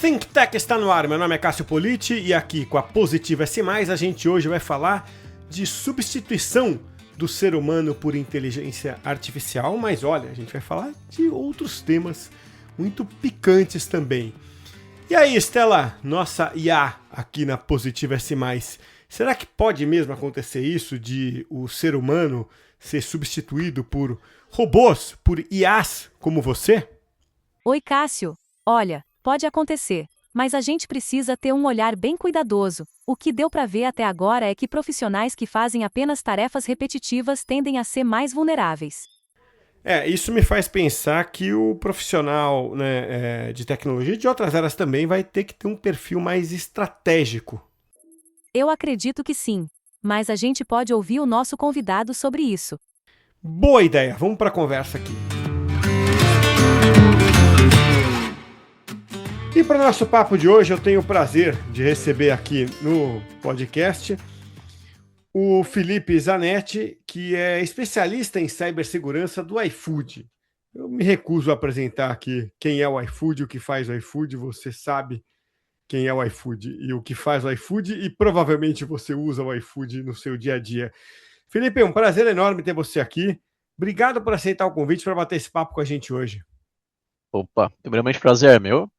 Think Tech está no ar, meu nome é Cássio Politi e aqui com a Positiva S+, a gente hoje vai falar de substituição do ser humano por inteligência artificial, mas olha, a gente vai falar de outros temas muito picantes também. E aí, Estela, nossa IA aqui na Positiva S+, será que pode mesmo acontecer isso de o ser humano ser substituído por robôs, por IAs como você? Oi, Cássio. Olha, pode acontecer, mas a gente precisa ter um olhar bem cuidadoso. O que deu para ver até agora é que profissionais que fazem apenas tarefas repetitivas tendem a ser mais vulneráveis. Isso me faz pensar que o profissional, né, de tecnologia e de outras áreas também vai ter que ter um perfil mais estratégico. Eu acredito que sim, mas a gente pode ouvir o nosso convidado sobre isso. Boa ideia, vamos para a conversa aqui. E para o nosso papo de hoje, eu tenho o prazer de receber aqui no podcast o Felipe Zanetti, que é especialista em cibersegurança do iFood. Eu me recuso a apresentar aqui quem é o iFood, o que faz o iFood, você sabe quem é o iFood e o que faz o iFood, e provavelmente você usa o iFood no seu dia a dia. Felipe, é um prazer enorme ter você aqui. Obrigado por aceitar o convite para bater esse papo com a gente hoje. Opa, primeiramente prazer é meu.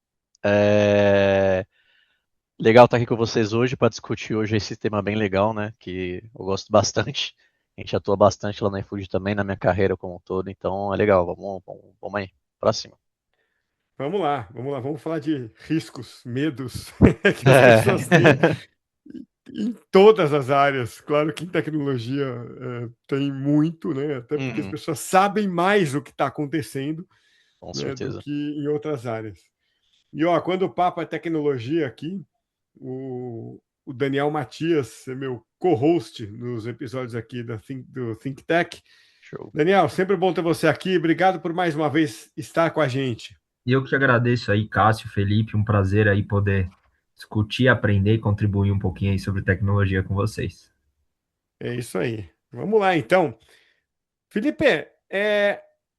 Legal estar aqui com vocês hoje para discutir hoje esse tema bem legal, né? Que eu gosto bastante. A gente atua bastante lá na iFood também, na minha carreira como um todo, então é legal. Vamos aí, pra cima. Vamos lá, vamos falar de riscos, medos que as pessoas têm em todas as áreas. Claro que em tecnologia tem muito, né? Até porque as pessoas sabem mais o que está acontecendo, Com né, certeza. do que em outras áreas. E quando o papo é tecnologia aqui, o Daniel Matias é meu co-host nos episódios aqui do Think Tech. Show. Daniel, sempre bom ter você aqui. Obrigado por mais uma vez estar com a gente. E eu que agradeço aí, Cássio, Felipe, um prazer aí poder discutir, aprender e contribuir um pouquinho aí sobre tecnologia com vocês. É isso aí. Vamos lá, então. Felipe,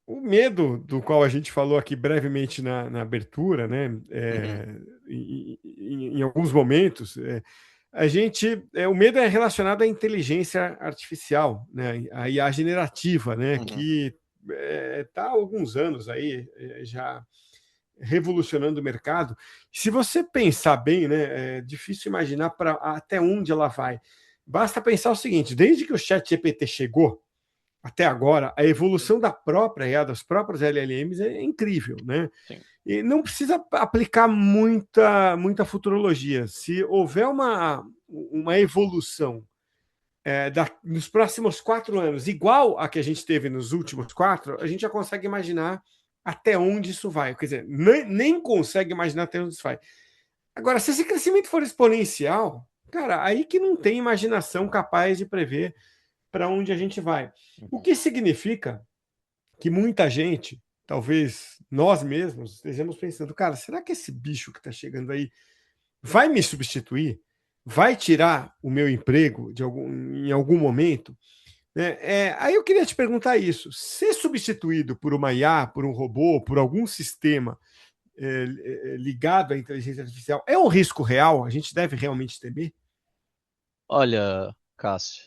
o medo do qual a gente falou aqui brevemente na abertura, né? Em alguns momentos, o medo é relacionado à inteligência artificial, né? A IA generativa, né? Que está há alguns anos aí já revolucionando o mercado. Se você pensar bem, né, é difícil imaginar até onde ela vai. Basta pensar o seguinte: desde que o ChatGPT chegou até agora, a evolução da própria IA, das próprias LLMs é incrível, né? Sim. E não precisa aplicar muita futurologia. Se houver uma evolução nos próximos 4 anos, igual a que a gente teve nos últimos 4, a gente já consegue imaginar até onde isso vai. Quer dizer, nem consegue imaginar até onde isso vai. Agora, se esse crescimento for exponencial, cara, aí que não tem imaginação capaz de prever para onde a gente vai. O que significa que muita gente, talvez nós mesmos, estejamos pensando, cara, será que esse bicho que está chegando aí vai me substituir? Vai tirar o meu emprego em algum momento? Aí eu queria te perguntar isso: ser substituído por uma IA, por um robô, por algum sistema ligado à inteligência artificial, é um risco real? A gente deve realmente temer? Olha, Cássio,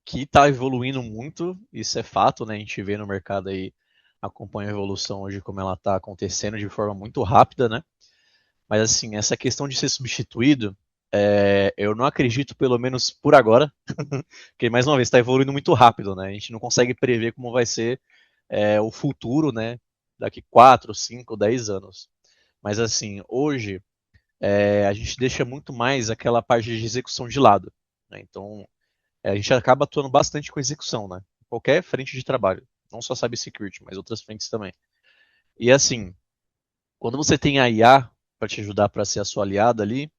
que está evoluindo muito, isso é fato, né? A gente vê no mercado aí, acompanha a evolução hoje como ela está acontecendo de forma muito rápida, né? Mas assim, essa questão de ser substituído, eu não acredito, pelo menos por agora, porque mais uma vez está evoluindo muito rápido, né? A gente não consegue prever como vai ser o futuro, né? Daqui 4, 5, 10 anos. Mas assim, hoje a gente deixa muito mais aquela parte de execução de lado, né? Então a gente acaba atuando bastante com execução, né? Qualquer frente de trabalho, não só cybersecurity, mas outras frentes também. E assim, quando você tem a IA para te ajudar para ser a sua aliada ali,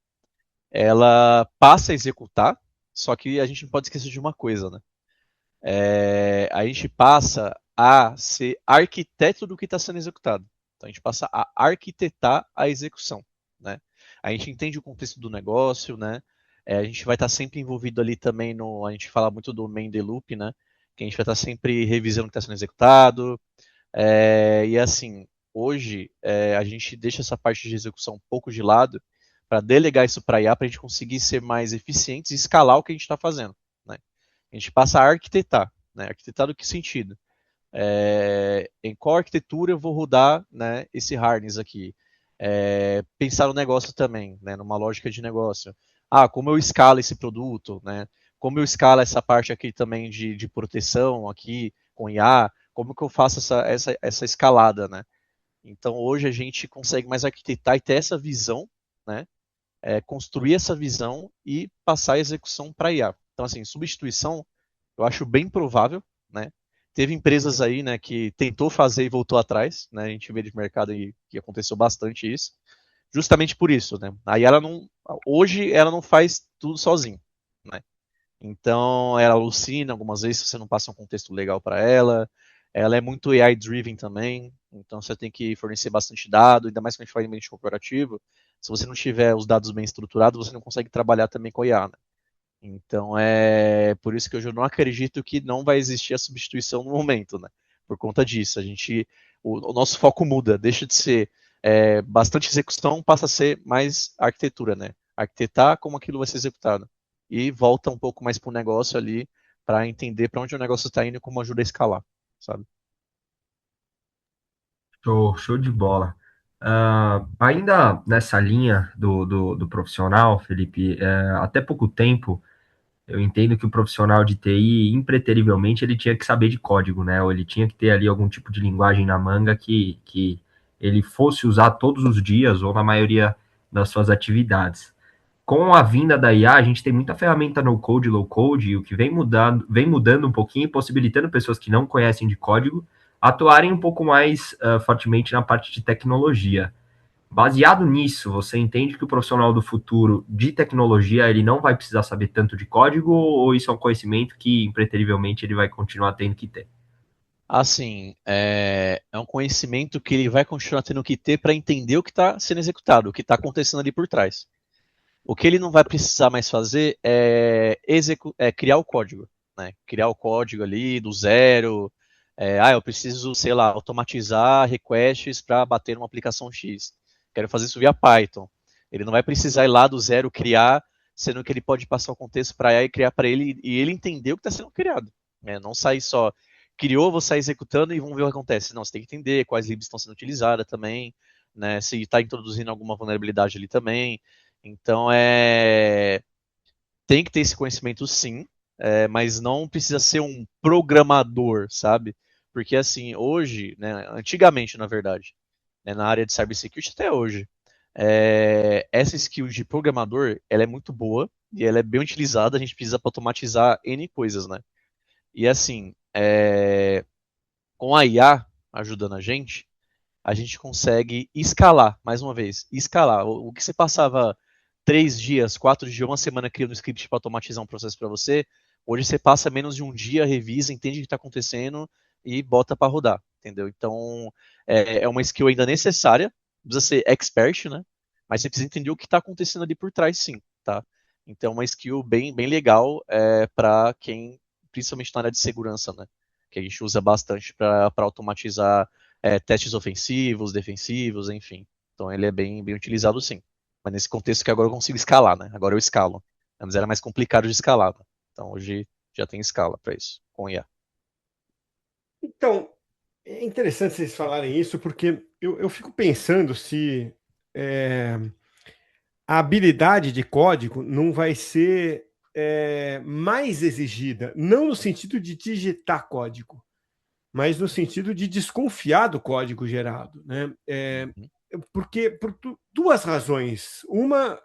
ela passa a executar, só que a gente não pode esquecer de uma coisa, né? A gente passa a ser arquiteto do que está sendo executado. Então a gente passa a arquitetar a execução, né? A gente entende o contexto do negócio, né? A gente vai estar sempre envolvido ali também a gente fala muito do main the loop, né? Que a gente vai estar sempre revisando o que está sendo executado. E assim, hoje a gente deixa essa parte de execução um pouco de lado para delegar isso para IA, para a gente conseguir ser mais eficientes e escalar o que a gente está fazendo, né? A gente passa a arquitetar, né? Arquitetar do que sentido? Em qual arquitetura eu vou rodar, né, esse harness aqui? Pensar no negócio também, né, numa lógica de negócio. Como eu escalo esse produto, né? Como eu escalo essa parte aqui também de proteção aqui com IA? Como que eu faço essa escalada, né? Então hoje a gente consegue mais arquitetar e ter essa visão, né? Construir essa visão e passar a execução para IA. Então assim, substituição eu acho bem provável, né? Teve empresas aí, né, que tentou fazer e voltou atrás, né? A gente vê de mercado aí que aconteceu bastante isso, justamente por isso, né? Aí hoje ela não faz tudo sozinha, né? Então ela alucina algumas vezes se você não passa um contexto legal para ela. Ela é muito AI driven também, então você tem que fornecer bastante dado, ainda mais quando a gente fala em ambiente corporativo. Se você não tiver os dados bem estruturados, você não consegue trabalhar também com IA, né? Então é por isso que eu não acredito que não vai existir a substituição no momento, né? Por conta disso, o nosso foco muda, deixa de ser bastante execução, passa a ser mais arquitetura, né? Arquitetar como aquilo vai ser executado e volta um pouco mais para o negócio ali para entender para onde o negócio está indo e como ajuda a escalar, sabe? Show de bola. Ainda nessa linha do profissional, Felipe, até pouco tempo, eu entendo que o profissional de TI, impreterivelmente, ele tinha que saber de código, né? Ou ele tinha que ter ali algum tipo de linguagem na manga que ele fosse usar todos os dias ou na maioria das suas atividades. Com a vinda da IA, a gente tem muita ferramenta no code, low code, e o que vem mudando um pouquinho, possibilitando pessoas que não conhecem de código atuarem um pouco mais fortemente na parte de tecnologia. Baseado nisso, você entende que o profissional do futuro de tecnologia ele não vai precisar saber tanto de código, ou isso é um conhecimento que impreterivelmente ele vai continuar tendo que ter? Assim, é um conhecimento que ele vai continuar tendo que ter para entender o que está sendo executado, o que está acontecendo ali por trás. O que ele não vai precisar mais fazer é criar o código, né? Criar o código ali do zero. Eu preciso, sei lá, automatizar requests para bater numa aplicação X. Quero fazer isso via Python. Ele não vai precisar ir lá do zero criar, sendo que ele pode passar o contexto para IA e criar para ele e ele entender o que está sendo criado. Né? Não sair só, criou, vou sair executando e vamos ver o que acontece. Não, você tem que entender quais libs estão sendo utilizadas também, né? Se está introduzindo alguma vulnerabilidade ali também. Então, tem que ter esse conhecimento sim, mas não precisa ser um programador, sabe? Porque assim, hoje, né, antigamente, na verdade, né, na área de cybersecurity até hoje, essa skill de programador, ela é muito boa e ela é bem utilizada, a gente precisa para automatizar N coisas, né? E assim, com a IA ajudando a gente consegue escalar, mais uma vez, escalar. O que você passava 3 dias, 4 dias, uma semana criando um script para automatizar um processo para você, hoje você passa menos de um dia, revisa, entende o que está acontecendo e bota para rodar, entendeu? Então, é uma skill ainda necessária, precisa ser expert, né? Mas você precisa entender o que está acontecendo ali por trás, sim, tá? Então, uma skill bem, bem legal para quem, principalmente na área de segurança, né? Que a gente usa bastante para automatizar testes ofensivos, defensivos, enfim. Então ele é bem, bem utilizado sim. Mas nesse contexto que agora eu consigo escalar, né? Agora eu escalo. Antes era mais complicado de escalar, né? Então hoje já tem escala para isso, com IA. Então, é interessante vocês falarem isso, porque eu fico pensando se é, a habilidade de código não vai ser mais exigida, não no sentido de digitar código, mas no sentido de desconfiar do código gerado, né? Uhum. Porque por duas razões. Uma,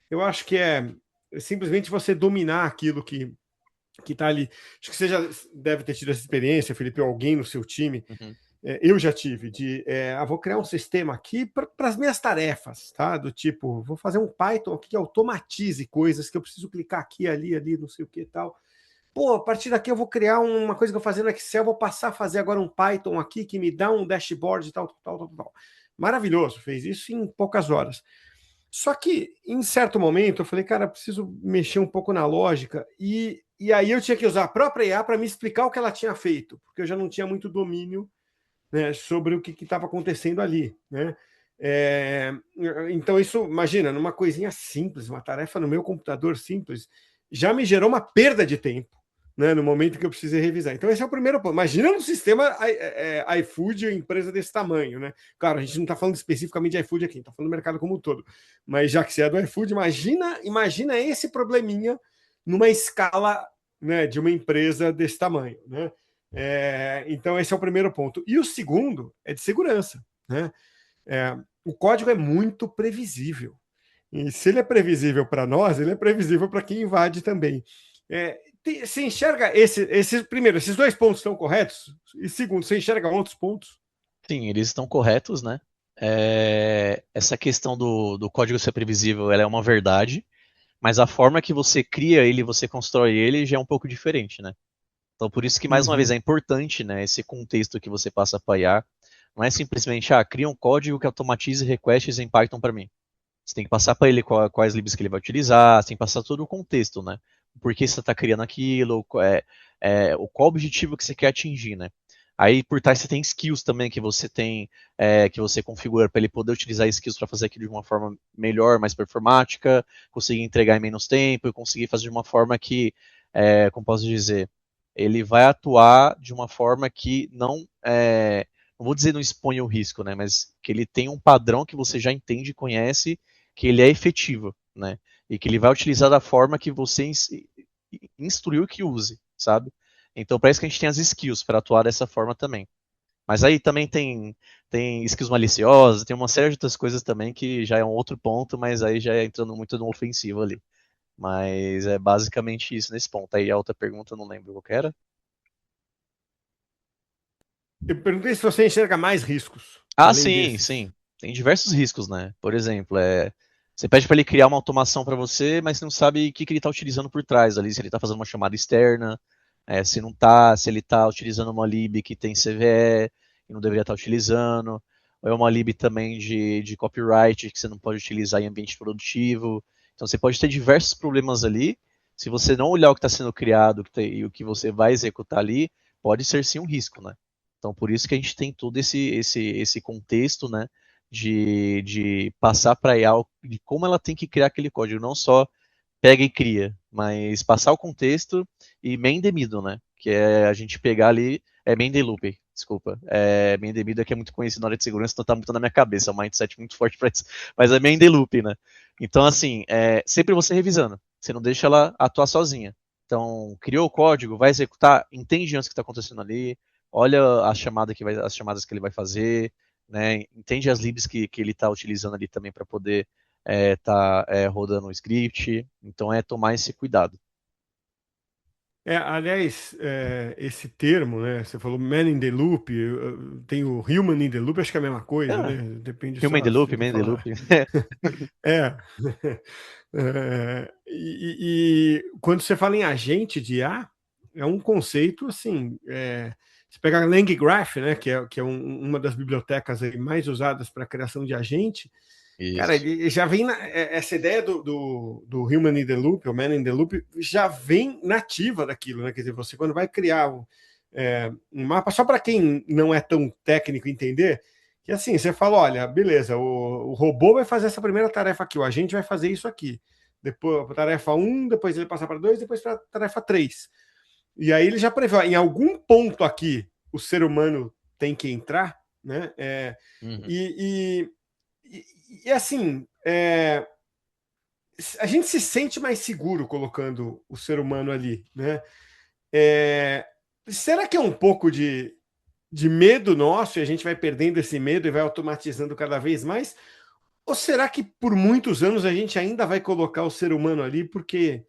eu acho que é simplesmente você dominar aquilo que está ali. Acho que você já deve ter tido essa experiência, Felipe, ou alguém no seu time. Uhum. Eu já tive vou criar um sistema aqui para as minhas tarefas, tá? Do tipo, vou fazer um Python aqui que automatize coisas que eu preciso clicar aqui, ali, não sei o que e tal. Pô, a partir daqui eu vou criar uma coisa que eu fazia no Excel, vou passar a fazer agora um Python aqui que me dá um dashboard e tal. Maravilhoso, fez isso em poucas horas. Só que, em certo momento, eu falei, cara, preciso mexer um pouco na lógica. E aí eu tinha que usar a própria IA para me explicar o que ela tinha feito, porque eu já não tinha muito domínio né, sobre o que estava acontecendo ali, né? Então, isso, imagina, numa coisinha simples, uma tarefa no meu computador simples, já me gerou uma perda de tempo, né, no momento que eu precisei revisar. Então, esse é o primeiro ponto. Imagina um sistema iFood, empresa desse tamanho, né? Claro, a gente não está falando especificamente de iFood aqui, está falando do mercado como um todo. Mas já que você é do iFood, imagina esse probleminha numa escala, né, de uma empresa desse tamanho, né? Então, esse é o primeiro ponto. E o segundo é de segurança, né? O código é muito previsível. E se ele é previsível para nós, ele é previsível para quem invade também. Você enxerga primeiro, esses dois pontos estão corretos? E segundo, você enxerga outros pontos? Sim, eles estão corretos, né? Essa questão do código ser previsível, ela é uma verdade, mas a forma que você cria ele, você constrói ele, já é um pouco diferente, né? Então, por isso que, mais uma vez, é importante, né, esse contexto que você passa para IA. Não é simplesmente, cria um código que automatize requests em Python para mim. Você tem que passar para ele quais libs que ele vai utilizar, você tem que passar todo o contexto, né? Por que você está criando aquilo, qual objetivo que você quer atingir, né? Aí por trás você tem skills também que você tem, que você configura para ele poder utilizar skills para fazer aquilo de uma forma melhor, mais performática, conseguir entregar em menos tempo e conseguir fazer de uma forma que, como posso dizer, ele vai atuar de uma forma que não vou dizer não exponha o risco, né? Mas que ele tem um padrão que você já entende e conhece, que ele é efetivo, né? E que ele vai utilizar da forma que você instruiu que use, sabe? Então, para isso que a gente tem as skills, para atuar dessa forma também. Mas aí também tem skills maliciosas, tem uma série de outras coisas também que já é um outro ponto, mas aí já é entrando muito no ofensivo ali. Mas é basicamente isso nesse ponto. Aí a outra pergunta eu não lembro qual que era. Eu perguntei se você enxerga mais riscos, Ah, além sim, desses. sim. Tem diversos riscos, né? Por exemplo, você pede para ele criar uma automação para você, mas você não sabe o que ele está utilizando por trás ali, se ele está fazendo uma chamada externa, se não tá, se ele está utilizando uma lib que tem CVE e não deveria estar utilizando, ou é uma lib também de copyright que você não pode utilizar em ambiente produtivo. Então você pode ter diversos problemas ali. Se você não olhar o que está sendo criado e o que você vai executar ali, pode ser sim um risco, né? Então, por isso que a gente tem todo esse contexto, né, de passar para a IA de como ela tem que criar aquele código, não só pega e cria, mas passar o contexto e main the middle, né, que é a gente pegar ali, main the loop, desculpa, main the middle é que é muito conhecido na área de segurança, então tá muito na minha cabeça, é um mindset muito forte para isso, mas é main the loop, né. Então, assim, sempre você revisando, você não deixa ela atuar sozinha. Então, criou o código, vai executar, entende antes o que está acontecendo ali, olha as chamadas que ele vai fazer, né? Entende as libs que ele está utilizando ali também para poder rodando o script. Então é tomar esse cuidado. Aliás, esse termo, né? Você falou man in the loop, tem o human in the loop, acho que é a mesma coisa, né? Depende Human in só the se loop, ele man in the falar. loop. É. E quando você fala em agente de IA, é um conceito assim. Você pega a LangGraph, né, que é uma das bibliotecas aí mais usadas para a criação de agente. Cara, Isso. ele já vem essa ideia do Human in the Loop, o Man in the Loop, já vem nativa daquilo, né? Quer dizer, você quando vai criar um mapa, só para quem não é tão técnico entender, que assim, você fala, olha, beleza, o robô vai fazer essa primeira tarefa aqui, o agente vai fazer isso aqui. Depois, tarefa 1, depois ele passa para 2, depois para tarefa 3. E aí ele já prevê, em algum ponto aqui, o ser humano tem que entrar, né? Uhum. E assim, a gente se sente mais seguro colocando o ser humano ali, né? Será que é um pouco de medo nosso e a gente vai perdendo esse medo e vai automatizando cada vez mais? Ou será que por muitos anos a gente ainda vai colocar o ser humano ali porque,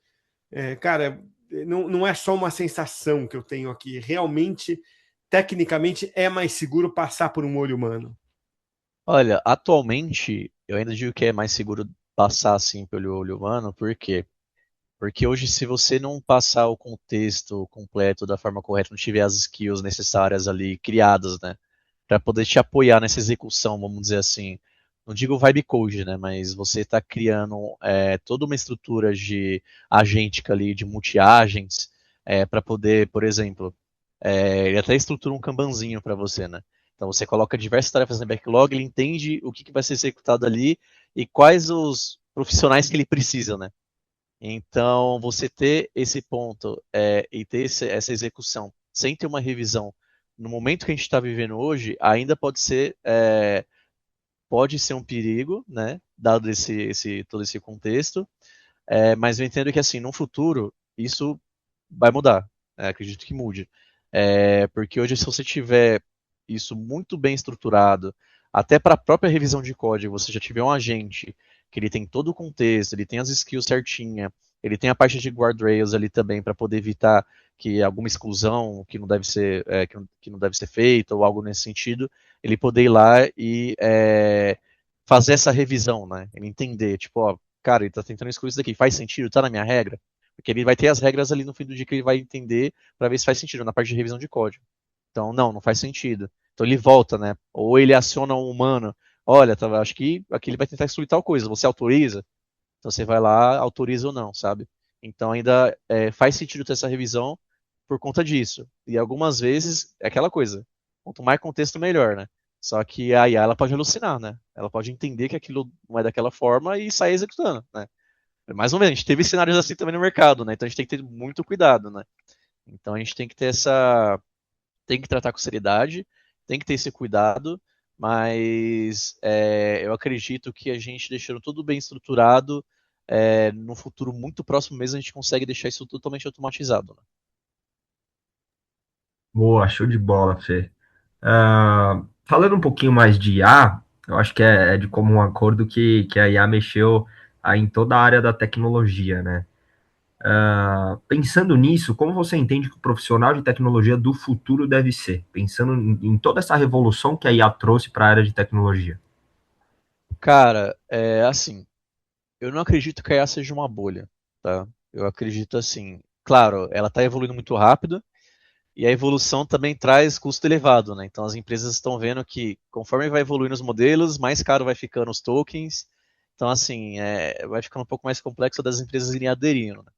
cara, não é só uma sensação que eu tenho aqui, realmente, tecnicamente, é mais seguro passar por um olho humano? Olha, atualmente eu ainda digo que é mais seguro passar assim pelo olho humano, por quê? Porque hoje, se você não passar o contexto completo da forma correta, não tiver as skills necessárias ali criadas, né, para poder te apoiar nessa execução, vamos dizer assim, não digo vibe code, né, mas você está criando toda uma estrutura de agêntica ali, de multi-agents, para poder, por exemplo, ele até estrutura um Kanbanzinho para você, né? Então você coloca diversas tarefas no backlog, ele entende o que vai ser executado ali e quais os profissionais que ele precisa, né? Então você ter esse ponto e ter essa execução sem ter uma revisão no momento que a gente está vivendo hoje, ainda pode ser um perigo, né? Dado todo esse contexto. Mas eu entendo que assim, no futuro, isso vai mudar. Acredito que mude. Porque hoje, se você tiver isso muito bem estruturado, até para a própria revisão de código, você já tiver um agente que ele tem todo o contexto, ele tem as skills certinha, ele tem a parte de guardrails ali também para poder evitar que alguma exclusão que não deve ser que não deve ser feita ou algo nesse sentido, ele poder ir lá e fazer essa revisão, né? Ele entender, tipo, ó, cara, ele tá tentando excluir isso daqui, faz sentido, tá na minha regra? Porque ele vai ter as regras ali no fim do dia que ele vai entender para ver se faz sentido na parte de revisão de código. Então, não faz sentido. Então ele volta, né? Ou ele aciona um humano. Olha, acho que aqui ele vai tentar excluir tal coisa. Você autoriza? Então você vai lá, autoriza ou não, sabe? Então ainda faz sentido ter essa revisão por conta disso. E algumas vezes é aquela coisa. Quanto mais contexto, melhor, né? Só que a IA ela pode alucinar, né? Ela pode entender que aquilo não é daquela forma e sair executando, né? Mais ou menos, a gente teve cenários assim também no mercado, né? Então a gente tem que ter muito cuidado, né? Então a gente tem que ter tem que tratar com seriedade, tem que ter esse cuidado, mas eu acredito que a gente deixando tudo bem estruturado, no futuro muito próximo mesmo a gente consegue deixar isso totalmente automatizado, né? Boa, show de bola, Fê. Falando um pouquinho mais de IA, eu acho que é de comum acordo que a IA mexeu aí em toda a área da tecnologia, né? Pensando nisso, como você entende que o profissional de tecnologia do futuro deve ser? Pensando em toda essa revolução que a IA trouxe para a área de tecnologia. Cara, assim, eu não acredito que a IA seja uma bolha, tá? Eu acredito assim, claro, ela está evoluindo muito rápido, e a evolução também traz custo elevado, né? Então as empresas estão vendo que conforme vai evoluindo os modelos, mais caro vai ficando os tokens. Então, assim, vai ficando um pouco mais complexo das empresas irem aderindo, né?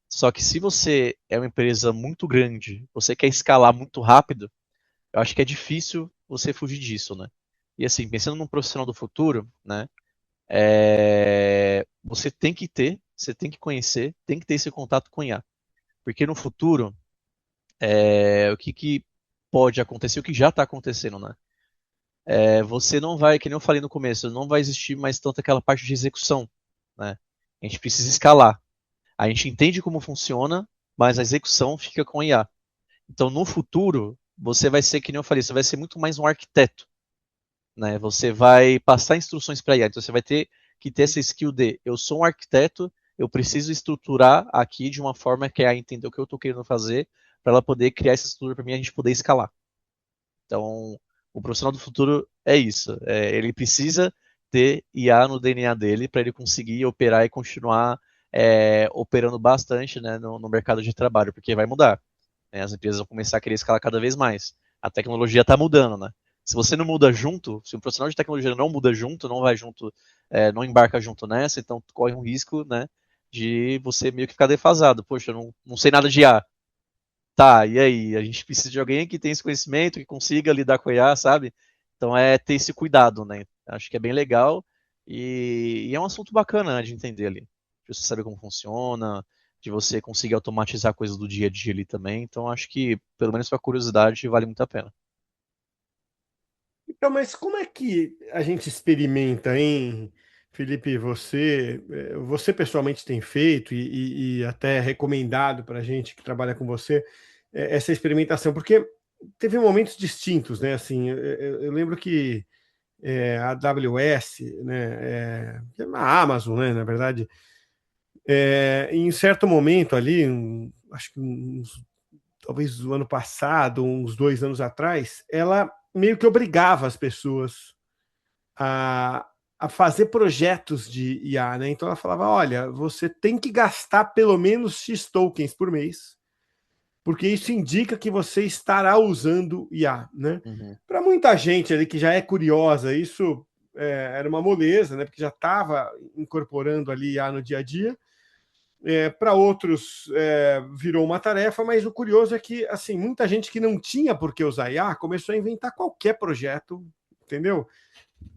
Só que se você é uma empresa muito grande, você quer escalar muito rápido, eu acho que é difícil você fugir disso, né? E assim, pensando num profissional do futuro, né? Você tem que conhecer, tem que ter esse contato com IA. Porque no futuro, o que pode acontecer, o que já está acontecendo, né? Você não vai, que nem eu falei no começo, não vai existir mais tanto aquela parte de execução, né? A gente precisa escalar. A gente entende como funciona, mas a execução fica com a IA. Então, no futuro, você vai ser, que nem eu falei, você vai ser muito mais um arquiteto, né? Você vai passar instruções para a IA. Então, você vai ter que ter essa skill de, eu sou um arquiteto, eu preciso estruturar aqui de uma forma que a IA entenda o que eu estou querendo fazer, para ela poder criar essa estrutura para mim e a gente poder escalar. Então, o profissional do futuro é isso. Ele precisa ter IA no DNA dele para ele conseguir operar e continuar operando bastante, né, no mercado de trabalho, porque vai mudar, né? As empresas vão começar a querer escalar cada vez mais. A tecnologia está mudando, né? Se você não muda junto, se um profissional de tecnologia não muda junto, não vai junto, não embarca junto nessa, então corre um risco, né, de você meio que ficar defasado. Poxa, eu não sei nada de IA. Tá, e aí? A gente precisa de alguém que tenha esse conhecimento, que consiga lidar com a IA, sabe? Então é ter esse cuidado, né? Acho que é bem legal e é um assunto bacana, né, de entender ali. De você saber como funciona, de você conseguir automatizar coisas do dia a dia ali também. Então acho que, pelo menos para curiosidade, vale muito a pena. Então, mas como é que a gente experimenta, hein, Felipe? Você pessoalmente tem feito e até recomendado para a gente que trabalha com você essa experimentação, porque teve momentos distintos, né? Assim, eu lembro que a AWS, né, a Amazon, né, na verdade, em certo momento ali, acho que talvez o ano passado, uns 2 anos atrás, ela meio que obrigava as pessoas a fazer projetos de IA, né? Então ela falava: olha, você tem que gastar pelo menos X tokens por mês, porque isso indica que você estará usando IA, né? Uhum. Para muita gente ali que já é curiosa, isso era uma moleza, né? Porque já estava incorporando ali IA no dia a dia. para outros virou uma tarefa, mas o curioso é que assim, muita gente que não tinha por que usar IA começou a inventar qualquer projeto, entendeu?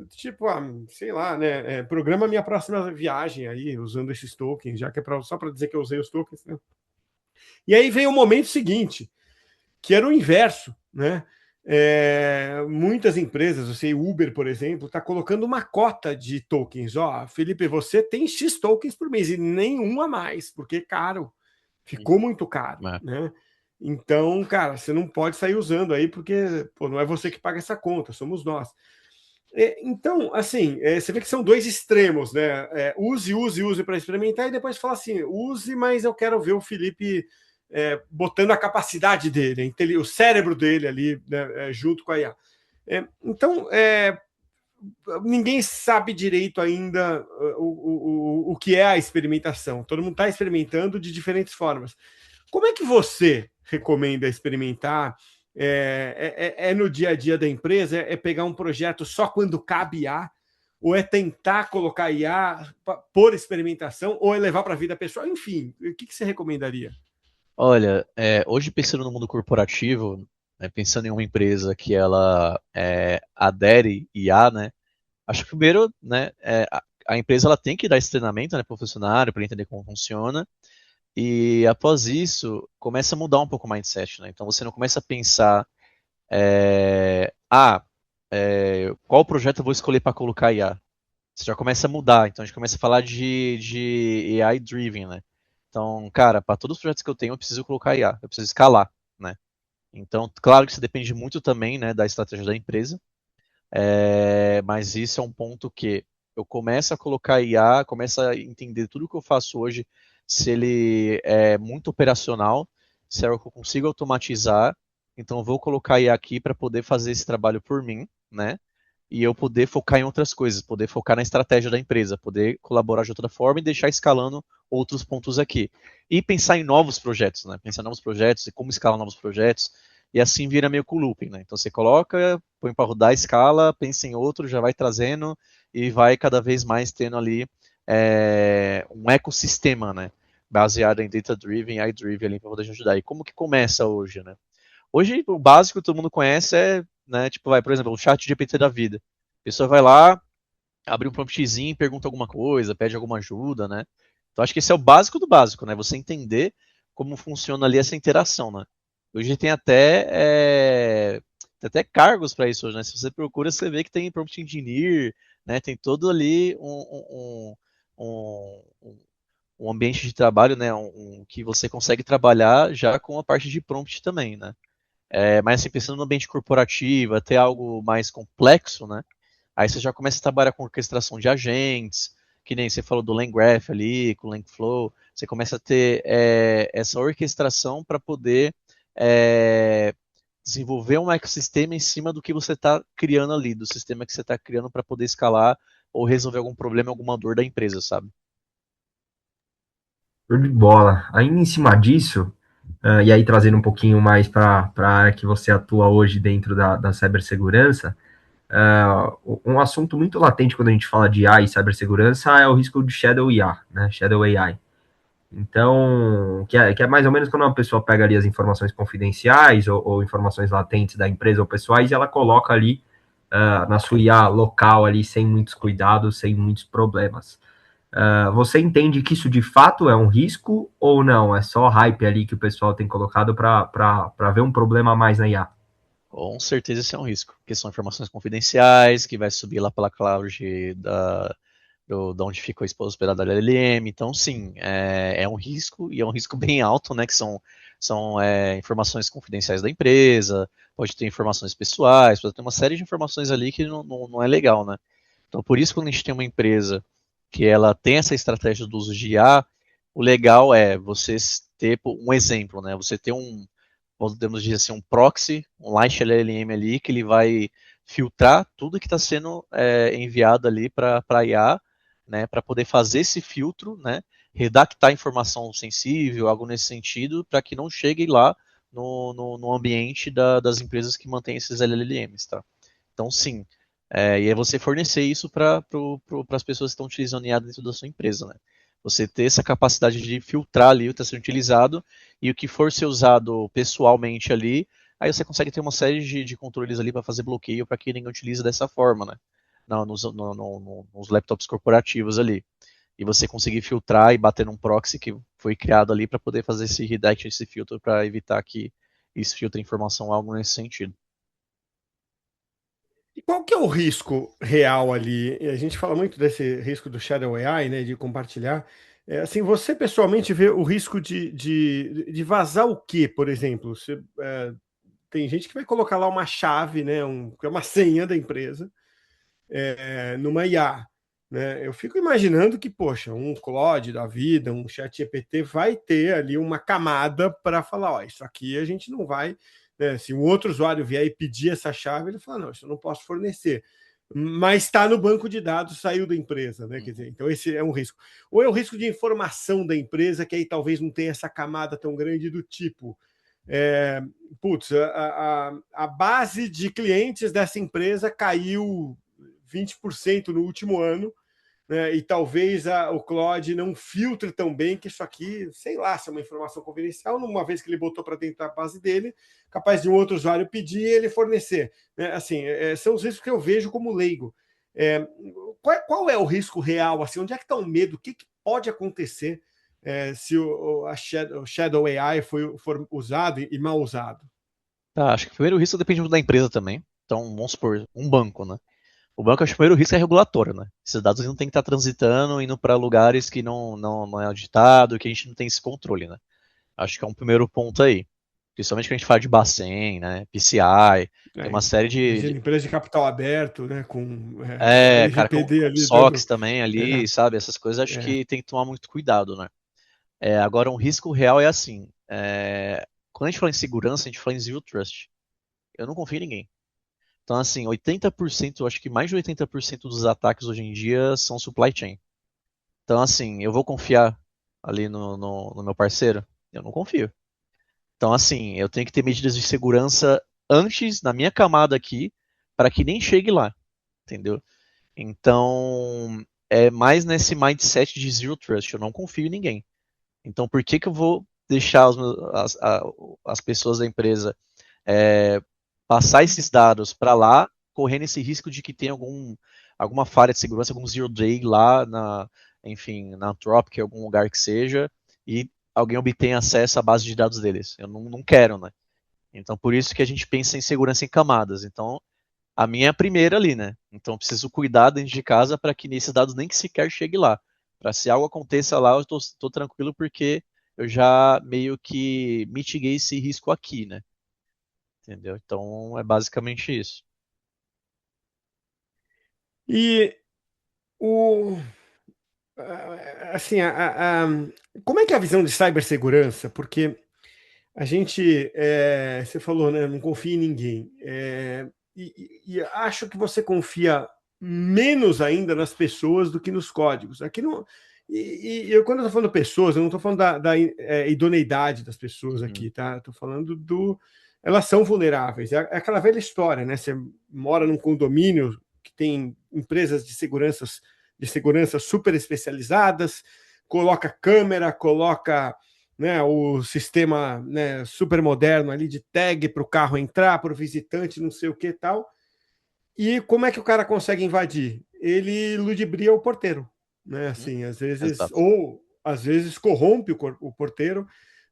Tipo, sei lá, né? Programa minha próxima viagem aí, usando esses tokens, já que é só para dizer que eu usei os tokens, né? E aí veio o momento seguinte, que era o inverso, né? Muitas empresas, você Uber, por exemplo, está colocando uma cota de tokens. Ó, Felipe, você tem X tokens por mês e nenhum a mais, porque é caro. Ficou muito caro, É. né? Então, cara, você não pode sair usando aí, porque pô, não é você que paga essa conta, somos nós. Então, assim, você vê que são dois extremos, né? Use para experimentar e depois fala assim: use, mas eu quero ver o Felipe botando a capacidade dele, o cérebro dele ali, né, junto com a IA. Então, ninguém sabe direito ainda o que é a experimentação. Todo mundo está experimentando de diferentes formas. Como é que você recomenda experimentar? No dia a dia da empresa? É pegar um projeto só quando cabe IA? Ou é tentar colocar IA por experimentação? Ou é levar para a vida pessoal? Enfim, o que você recomendaria? Olha, hoje pensando no mundo corporativo, né, pensando em uma empresa que ela adere IA, né? Acho que primeiro, né, a empresa ela tem que dar esse treinamento, né, para o funcionário, para entender como funciona. E após isso, começa a mudar um pouco o mindset, né? Então você não começa a pensar, qual projeto eu vou escolher para colocar IA? Você já começa a mudar, então a gente começa a falar de AI driven, né? Então, cara, para todos os projetos que eu tenho, eu preciso colocar IA, eu preciso escalar, né? Então, claro que isso depende muito também, né, da estratégia da empresa, mas isso é um ponto que eu começo a colocar IA, começo a entender tudo que eu faço hoje, se ele é muito operacional, se é algo que eu consigo automatizar, então eu vou colocar IA aqui para poder fazer esse trabalho por mim, né? E eu poder focar em outras coisas, poder focar na estratégia da empresa, poder colaborar de outra forma e deixar escalando outros pontos aqui. E pensar em novos projetos, né? Pensar em novos projetos e como escalar novos projetos, e assim vira meio que o looping, né? Então você coloca, põe para rodar a escala, pensa em outro, já vai trazendo e vai cada vez mais tendo ali um ecossistema, né? Baseado em data-driven, AI-driven ali para poder ajudar. E como que começa hoje, né? Hoje o básico que todo mundo conhece né, tipo, por exemplo, o chat GPT da vida. A pessoa vai lá, abre um promptzinho, pergunta alguma coisa, pede alguma ajuda, né? Então acho que esse é o básico do básico, né? Você entender como funciona ali essa interação, né? Hoje tem até cargos para isso hoje, né? Se você procura, você vê que tem prompt engineer, né? Tem todo ali um, um ambiente de trabalho, né? Que você consegue trabalhar já com a parte de prompt também, né? Mas assim, pensando no ambiente corporativo, até algo mais complexo, né? Aí você já começa a trabalhar com orquestração de agentes, que nem você falou do LangGraph ali, com o LangFlow. Você começa a ter essa orquestração para poder é, desenvolver um ecossistema em cima do que você está criando ali, do sistema que você está criando para poder escalar ou resolver algum problema, alguma dor da empresa, sabe? Show de bola. Ainda em cima disso, e aí trazendo um pouquinho mais para a área que você atua hoje dentro da cibersegurança, um assunto muito latente quando a gente fala de AI e cibersegurança é o risco de Shadow IA, né? Shadow AI. Então, que é mais ou menos quando uma pessoa pega ali as informações confidenciais ou informações latentes da empresa ou pessoais e ela coloca ali na sua IA local ali sem muitos cuidados, sem muitos problemas. Você entende que isso de fato é um risco ou não? É só hype ali que o pessoal tem colocado para ver um problema a mais na IA? Com certeza isso é um risco, porque são informações confidenciais, que vai subir lá pela cloud da onde ficou hospedada a LLM. Então, sim, é um risco, e é um risco bem alto, né? Que são informações confidenciais da empresa, pode ter informações pessoais, pode ter uma série de informações ali que não é legal, né? Então, por isso, quando a gente tem uma empresa que ela tem essa estratégia do uso de IA, o legal é você ter um exemplo, né? Você ter podemos dizer assim, um proxy, um Light LLM ali, que ele vai filtrar tudo que está sendo enviado ali para a IA, né, para poder fazer esse filtro, né, redactar informação sensível, algo nesse sentido, para que não chegue lá no ambiente das empresas que mantêm esses LLMs, tá? Então, sim, e é você fornecer isso para as pessoas que estão utilizando IA dentro da sua empresa, né? Você ter essa capacidade de filtrar ali o que está sendo utilizado e o que for ser usado pessoalmente ali, aí você consegue ter uma série de controles ali para fazer bloqueio para que ninguém utilize dessa forma, né? Não, nos laptops corporativos ali. E você conseguir filtrar e bater num proxy que foi criado ali para poder fazer esse redact, esse filtro, para evitar que isso filtre informação, algo nesse sentido. E qual que é o risco real ali? E a gente fala muito desse risco do Shadow AI, né, de compartilhar. Assim, você pessoalmente vê o risco de vazar o quê, por exemplo? Tem gente que vai colocar lá uma chave, né, que é uma senha da empresa, numa IA. Né? Eu fico imaginando que, poxa, um Claude da vida, um ChatGPT vai ter ali uma camada para falar, ó, isso aqui a gente não vai, né? Se um outro usuário vier e pedir essa chave, ele fala, não, isso eu não posso fornecer. Mas está no banco de dados, saiu da empresa, né? Quer dizer, então esse é um risco. Ou é o risco de informação da empresa, que aí talvez não tenha essa camada tão grande do tipo. É, putz, a base de clientes dessa empresa caiu 20% no último ano, né? E talvez o Claude não filtre tão bem que isso aqui, sei lá, se é uma informação confidencial, numa vez que ele botou para dentro da base dele, capaz de um outro usuário pedir e ele fornecer. Né? Assim, são os riscos que eu vejo como leigo. Qual é o risco real? Assim, onde é que está o medo? O que pode acontecer se o Shadow AI for usado e mal usado? Tá, acho que o primeiro risco depende muito da empresa também. Então, vamos supor, um banco, né? O banco, acho que o primeiro risco é regulatório, né? Esses dados não tem que estar transitando, indo para lugares que não é auditado, que a gente não tem esse controle, né? Acho que é um primeiro ponto aí. Principalmente quando a gente fala de Bacen, né? PCI, tem uma série Imagina, empresa de capital aberto, né? Com cara, com LGPD ali SOX dando. também É, ali, sabe? Essas coisas acho é. que tem que tomar muito cuidado, né? Agora, um risco real é assim. Quando a gente fala em segurança, a gente fala em Zero Trust. Eu não confio em ninguém. Então, assim, 80%, acho que mais de 80% dos ataques hoje em dia são supply chain. Então, assim, eu vou confiar ali no meu parceiro? Eu não confio. Então, assim, eu tenho que ter medidas de segurança antes, na minha camada aqui, para que nem chegue lá, entendeu? Então, é mais nesse mindset de zero trust, eu não confio em ninguém. Então, por que que eu vou deixar as pessoas da empresa passar esses dados para lá, correndo esse risco de que tem alguma falha de segurança, algum zero day lá enfim, na Anthropic, algum lugar que seja, e alguém obtém acesso à base de dados deles. Eu não quero, né? Então, por isso que a gente pensa em segurança em camadas. Então, a minha é a primeira ali, né? Então, eu preciso cuidar dentro de casa para que esses dados nem que sequer chegue lá. Para se algo aconteça lá, eu tô tranquilo porque eu já meio que mitiguei esse risco aqui, né? Entendeu? Então, é basicamente isso. E o assim, como é que é a visão de cibersegurança? Porque a gente, você falou, né? Não confia em ninguém. E acho que você confia menos ainda nas pessoas do que nos códigos. Aqui não. Quando eu estou falando pessoas, eu não estou falando da idoneidade das pessoas Uhum. aqui, tá? Estou falando do. Elas são vulneráveis. É aquela velha história, né? Você mora num condomínio que tem empresas de segurança super especializadas, coloca câmera, coloca, né, o sistema, né, super moderno ali de tag para o carro entrar, para o visitante, não sei o que tal. E como é que o cara consegue invadir? Ele ludibria o porteiro, né? Uhum. Assim, às vezes, Exato. ou às vezes corrompe o porteiro,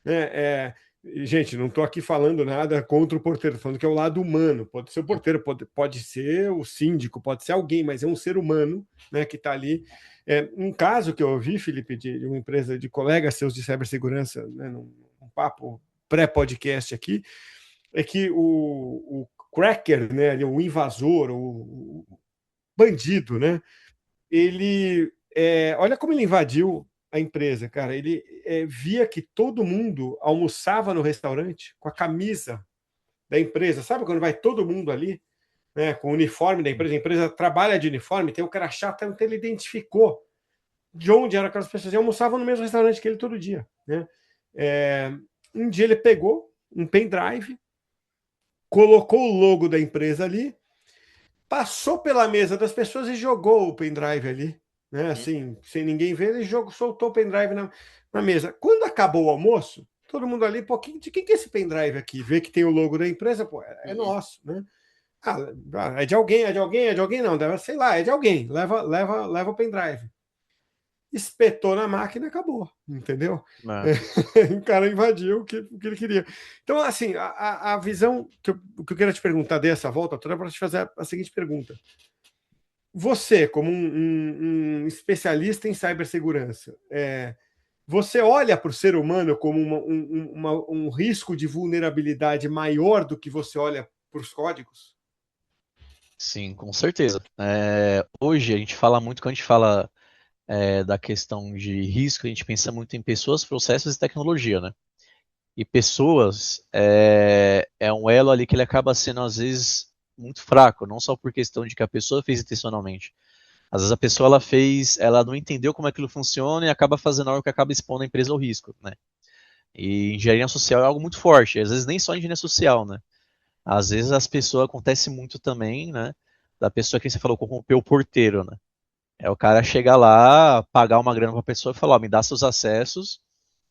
né? Gente, não estou aqui falando nada contra o porteiro, falando que é o lado humano. Pode ser o Uhum. porteiro, pode ser o síndico, pode ser alguém, mas é um ser humano, né, que está ali. Um caso que eu ouvi, Felipe, de uma empresa de colegas seus de cibersegurança, né, num papo pré-podcast aqui, é que o cracker, né, o invasor, o bandido, né, ele, olha como ele invadiu a empresa, cara. Ele via que todo mundo almoçava no restaurante com a camisa da empresa. Sabe quando vai todo mundo ali, né, com o uniforme da empresa? A empresa trabalha de uniforme, tem o cara chato, então ele identificou de onde eram aquelas pessoas e almoçavam no mesmo restaurante que ele todo dia, né? Um dia ele pegou um pendrive, colocou o logo da empresa ali, passou pela mesa das pessoas e jogou o pendrive ali. né? Assim, sem ninguém ver, ele soltou o pendrive na mesa. Quando acabou o almoço, todo mundo ali, pô, de quem que é esse pendrive aqui? Vê que tem o logo da empresa, pô, é nosso, né? É de alguém, é de alguém, é de alguém, não, deve, sei lá, é de alguém. Leva o pendrive. Espetou na máquina e acabou, entendeu? É. O cara invadiu o que ele queria. Então, assim, a visão que eu quero te perguntar dessa volta toda é para te fazer a seguinte pergunta. Você, como um especialista em cibersegurança, você olha para o ser humano como um risco de vulnerabilidade maior do que você olha para os códigos? Sim, com certeza. Hoje a gente fala muito, quando a gente fala da questão de risco, a gente pensa muito em pessoas, processos e tecnologia, né? E pessoas é um elo ali que ele acaba sendo, às vezes, muito fraco, não só por questão de que a pessoa fez intencionalmente. Às vezes a pessoa ela não entendeu como aquilo funciona e acaba fazendo algo que acaba expondo a empresa ao risco, né? E engenharia social é algo muito forte, às vezes nem só engenharia social, né? Às vezes as pessoas, acontece muito também, né? Da pessoa que você falou, corromper o porteiro, né? É o cara chegar lá, pagar uma grana pra pessoa e falar, ó, me dá seus acessos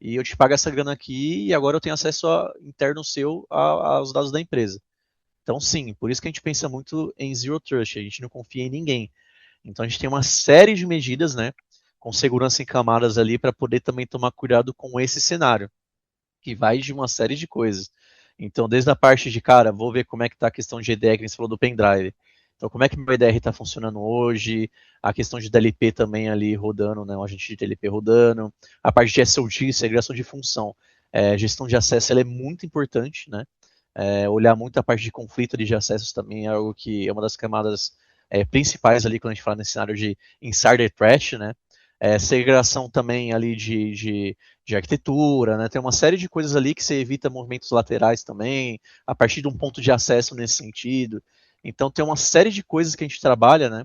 e eu te pago essa grana aqui e agora eu tenho acesso interno seu aos dados da empresa. Então, sim, por isso que a gente pensa muito em Zero Trust, a gente não confia em ninguém. Então, a gente tem uma série de medidas, né, com segurança em camadas ali para poder também tomar cuidado com esse cenário, que vai de uma série de coisas. Então, desde a parte de, cara, vou ver como é que está a questão de EDR, que você falou do pendrive. Então, como é que o meu EDR está funcionando hoje? A questão de DLP também ali rodando, né? Um agente de DLP rodando. A parte de SOT, segregação de função. Gestão de acesso, ela é muito importante, né? Olhar muito a parte de conflito de acessos também é algo que é uma das camadas principais ali quando a gente fala nesse cenário de insider threat, né? Segregação também ali de arquitetura, né? Tem uma série de coisas ali que você evita movimentos laterais também, a partir de um ponto de acesso nesse sentido. Então tem uma série de coisas que a gente trabalha, né?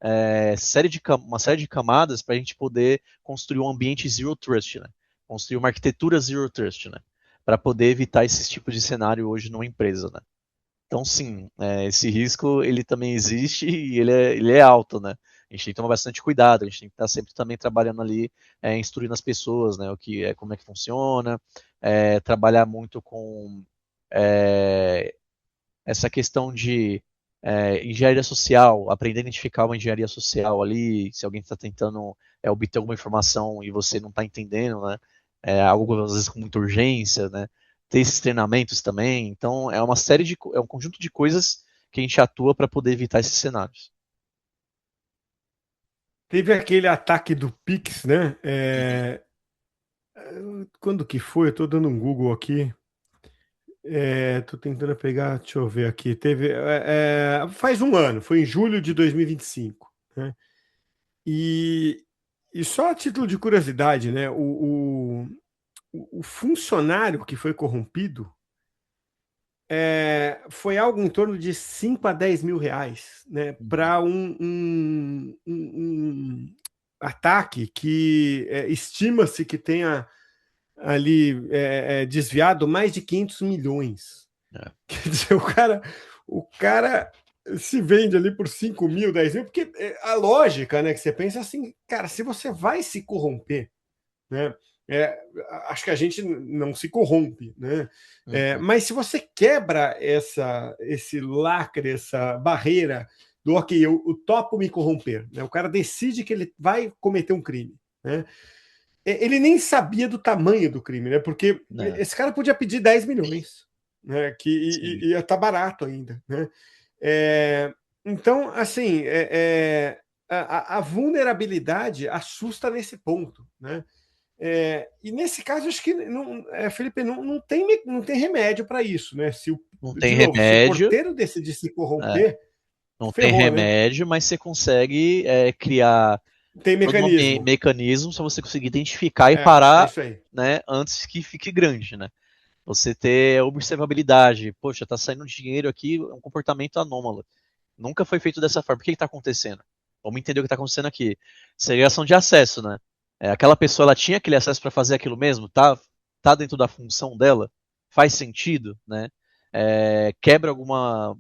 Uma série de camadas para a gente poder construir um ambiente zero trust, né? Construir uma arquitetura zero trust, né? Para poder evitar esse tipo de cenário hoje numa empresa, né? Então, sim, esse risco ele também existe e ele é alto, né? A gente tem que tomar bastante cuidado, a gente tem que estar sempre também trabalhando ali, instruindo as pessoas, né? Como é que funciona, trabalhar muito com essa questão de engenharia social, aprender a identificar uma engenharia social ali, se alguém está tentando obter alguma informação e você não está entendendo, né? Algo às vezes com muita urgência, né? Ter esses treinamentos também. Então é uma série é um conjunto de coisas que a gente atua para poder evitar esses cenários. Teve aquele ataque do Pix, né? Uhum. Quando que foi? Eu estou dando um Google aqui. Estou tentando pegar, deixa eu ver aqui. Faz um ano, foi em julho de 2025, né? E, e só a título de curiosidade, né? O funcionário que foi corrompido foi algo em torno de 5 a 10 mil reais, né? Uhum. Para um ataque que estima-se que tenha ali desviado mais de 500 milhões. É. Quer dizer, o cara se vende ali por 5 mil, 10 mil, porque a lógica, né, que você pensa assim, cara, se você vai se corromper, né, é, acho que a gente não se corrompe, né, Uhum. mas se você quebra esse lacre, essa barreira do ok, eu topo me corromper, né, o cara decide que ele vai cometer um crime, né, ele nem sabia do tamanho do crime, né? Porque É, esse cara podia pedir 10 milhões, né? sim. Ia estar barato ainda, né? Então, assim, a vulnerabilidade assusta nesse ponto, né? E nesse caso, acho que, não, Felipe, não tem remédio para isso, né? Não tem De novo, se o remédio, porteiro decidir se é, corromper, não tem ferrou, né? remédio, mas você consegue criar Tem todo um mecanismo. mecanismo para você conseguir identificar e É parar, isso aí. né, antes que fique grande, né? Você ter observabilidade. Poxa, tá saindo dinheiro aqui, é um comportamento anômalo. Nunca foi feito dessa forma. Por que está acontecendo? Vamos entender o que está acontecendo aqui. Segregação de acesso, né? Aquela pessoa ela tinha aquele acesso para fazer aquilo mesmo? Tá dentro da função dela? Faz sentido, né? Quebra alguma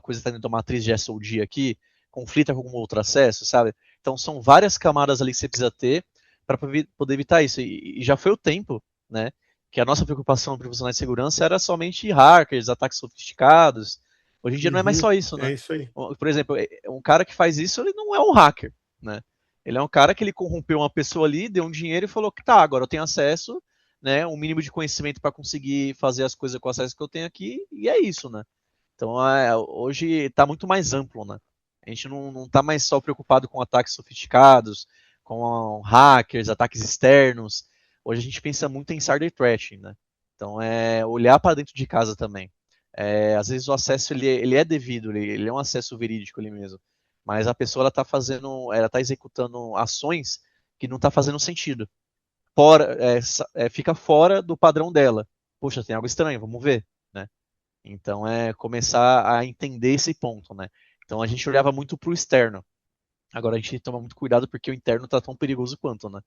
coisa que está dentro da matriz de SOD aqui? conflita com algum outro acesso, sabe? Então são várias camadas ali que você precisa ter para poder evitar isso. E já foi o tempo, né, que a nossa preocupação profissionais de segurança era somente hackers, ataques sofisticados. Hoje em dia não é mais só isso, É né? isso aí. Por exemplo, um cara que faz isso, ele não é um hacker, né? Ele é um cara que ele corrompeu uma pessoa ali, deu um dinheiro e falou que tá, agora eu tenho acesso, né, um mínimo de conhecimento para conseguir fazer as coisas com o acesso que eu tenho aqui, e é isso, né? Então, hoje está muito mais amplo, né? A gente não está mais só preocupado com ataques sofisticados, com hackers, ataques externos. Hoje a gente pensa muito em cyber threat, né? Então, é olhar para dentro de casa também. Às vezes o acesso ele é devido, ele é um acesso verídico ali mesmo. Mas a pessoa ela está executando ações que não está fazendo sentido. Fora, fica fora do padrão dela. Poxa, tem algo estranho, vamos ver, né? Então é começar a entender esse ponto, né? Então a gente olhava muito para o externo. Agora a gente toma muito cuidado porque o interno está tão perigoso quanto, né?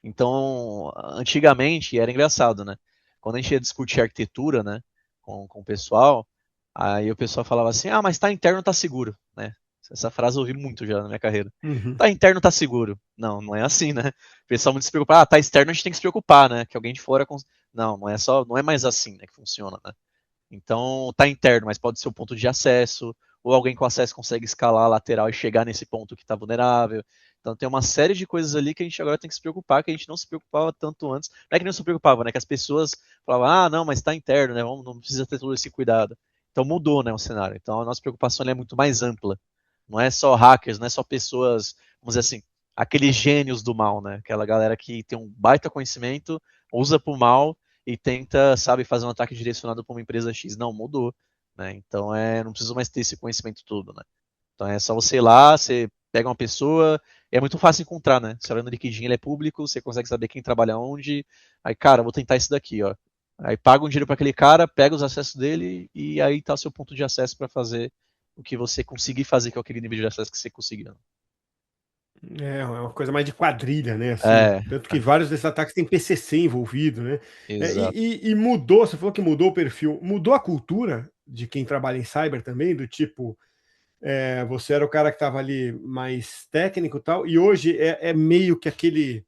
Então, antigamente era engraçado, né? Quando a gente ia discutir arquitetura, né, com o pessoal, aí o pessoal falava assim: ah, mas tá interno, tá seguro, né? Essa frase eu ouvi muito já na minha carreira. Uhum. Tá interno, tá seguro. Não, não é assim, né? O pessoal muito se preocupa. Ah, tá externo, a gente tem que se preocupar, né? Que alguém de fora. Não, não é mais assim, né, que funciona, né? Então, tá interno, mas pode ser o ponto de acesso, ou alguém com acesso consegue escalar a lateral e chegar nesse ponto que está vulnerável. Então, tem uma série de coisas ali que a gente agora tem que se preocupar, que a gente não se preocupava tanto antes. Não é que não se preocupava, né? Que as pessoas falavam, ah, não, mas está interno, né? Não precisa ter todo esse cuidado. Então, mudou, né, o cenário. Então, a nossa preocupação é muito mais ampla. Não é só hackers, não é só pessoas, vamos dizer assim, aqueles gênios do mal, né? Aquela galera que tem um baita conhecimento, usa para o mal e tenta, sabe, fazer um ataque direcionado para uma empresa X. Não, mudou, né? Então não precisa mais ter esse conhecimento todo, né? Então é só você ir lá, você pega uma pessoa, é muito fácil encontrar, né? Você olha no LinkedIn, ele é público, você consegue saber quem trabalha onde. Aí, cara, vou tentar isso daqui, ó. Aí paga um dinheiro para aquele cara, pega os acessos dele e aí tá o seu ponto de acesso para fazer o que você conseguir fazer com aquele nível de acesso que você conseguiu. É uma coisa mais de quadrilha, né? Assim, É, tanto que vários desses ataques têm PCC envolvido, né? exato. E mudou, você falou que mudou o perfil, mudou a cultura de quem trabalha em cyber também, do tipo, você era o cara que estava ali mais técnico e tal, e hoje é meio que aquele,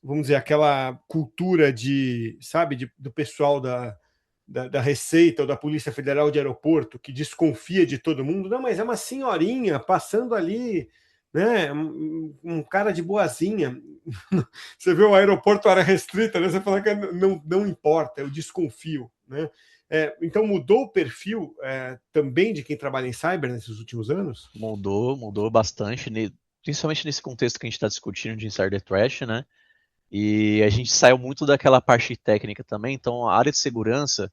vamos dizer, aquela cultura de, sabe, do pessoal da Receita ou da Polícia Federal de Aeroporto que desconfia de todo mundo. Não, mas é uma senhorinha passando ali, né? Um cara de boazinha. Você vê o aeroporto área restrita, né? Você fala que não importa, eu desconfio, né? Então mudou o perfil também de quem trabalha em cyber nesses últimos anos? Mudou bastante, principalmente nesse contexto que a gente está discutindo de insider threat, né? E a gente saiu muito daquela parte técnica também, então a área de segurança,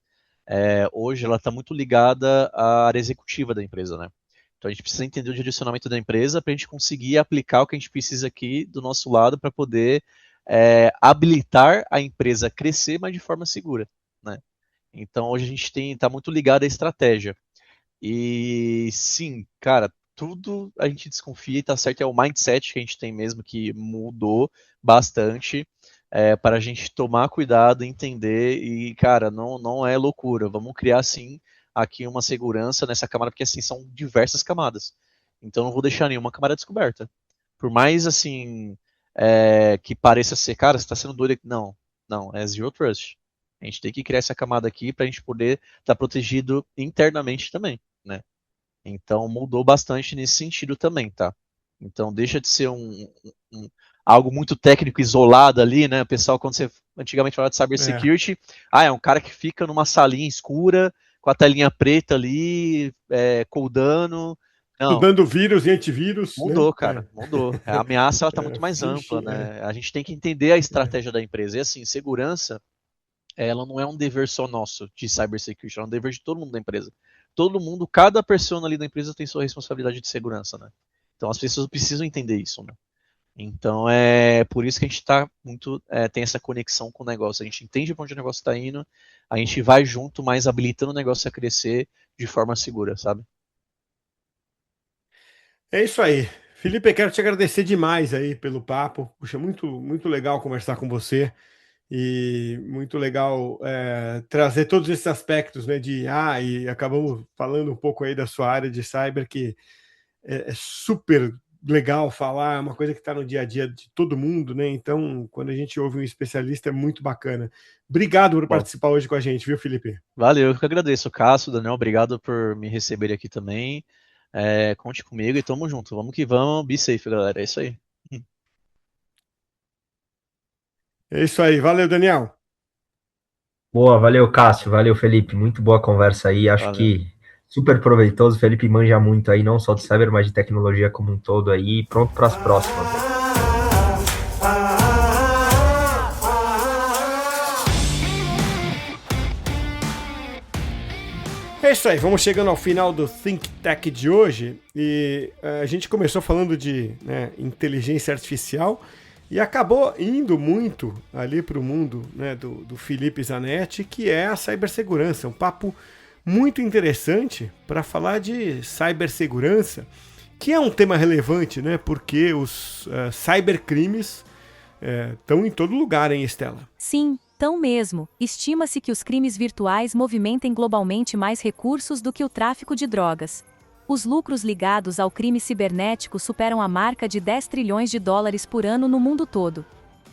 hoje, ela está muito ligada à área executiva da empresa, né? Então a gente precisa entender o direcionamento da empresa para a gente conseguir aplicar o que a gente precisa aqui do nosso lado para poder habilitar a empresa a crescer, mas de forma segura, né? Então hoje a gente está muito ligado à estratégia. E sim, cara, tudo a gente desconfia e tá certo, é o mindset que a gente tem mesmo que mudou bastante para a gente tomar cuidado, entender e, cara, não é loucura. Vamos criar sim aqui uma segurança nessa camada, porque assim são diversas camadas. Então não vou deixar nenhuma camada descoberta. Por mais assim que pareça ser, cara, você está sendo doido aqui. Não, não, é zero trust. A gente tem que criar essa camada aqui para a gente poder estar protegido internamente também, né? Então mudou bastante nesse sentido também, tá? Então deixa de ser algo muito técnico isolado ali, né? O pessoal, quando você antigamente falava de cybersecurity, é um cara que fica numa salinha escura com a telinha preta ali, codando. Não, Estudando vírus e antivírus, né? mudou, cara, mudou. A ameaça ela tá muito mais ampla, Phishing, né? A gente tem que entender a estratégia da empresa. E assim, segurança ela não é um dever só nosso de cybersecurity, é um dever de todo mundo da empresa. Todo mundo, cada pessoa ali da empresa tem sua responsabilidade de segurança, né? Então as pessoas precisam entender isso, né? Então é por isso que a gente tá muito tem essa conexão com o negócio. A gente entende para onde o negócio está indo, a gente vai junto, mas habilitando o negócio a crescer de forma segura, sabe? É isso aí. Felipe, quero te agradecer demais aí pelo papo. Puxa, muito, muito legal conversar com você e muito legal trazer todos esses aspectos, né? E acabamos falando um pouco aí da sua área de cyber, que é super legal falar, é uma coisa que está no dia a dia de todo mundo, né? Então, quando a gente ouve um especialista, é muito bacana. Obrigado por participar hoje com a gente, viu, Felipe? Valeu, eu que agradeço, Cássio, Daniel, obrigado por me receber aqui também. Conte comigo e tamo junto. Vamos que vamos, be safe, galera. É isso aí. É isso aí, valeu, Daniel. Boa, valeu, Cássio, valeu, Felipe. Muito boa conversa aí. Acho Valeu. que super proveitoso. O Felipe manja muito aí, não só de cyber, mas de tecnologia como um todo aí. Pronto para as próximas. É isso aí, vamos chegando ao final do Think Tech de hoje e a gente começou falando de inteligência artificial e acabou indo muito ali para o mundo, né, do Felipe Zanetti, que é a cibersegurança. Um papo muito interessante para falar de cibersegurança, que é um tema relevante, né, porque os cybercrimes estão em todo lugar, hein, Estela? Sim, tão mesmo. Estima-se que os crimes virtuais movimentem globalmente mais recursos do que o tráfico de drogas. Os lucros ligados ao crime cibernético superam a marca de 10 trilhões de dólares por ano no mundo todo.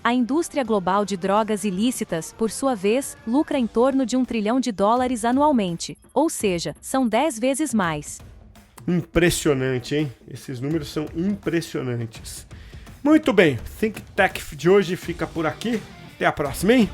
A indústria global de drogas ilícitas, por sua vez, lucra em torno de 1 trilhão de dólares anualmente, ou seja, são 10 vezes mais. Impressionante, hein? Esses números são impressionantes. Muito bem, Think Tech de hoje fica por aqui. Até a próxima, hein?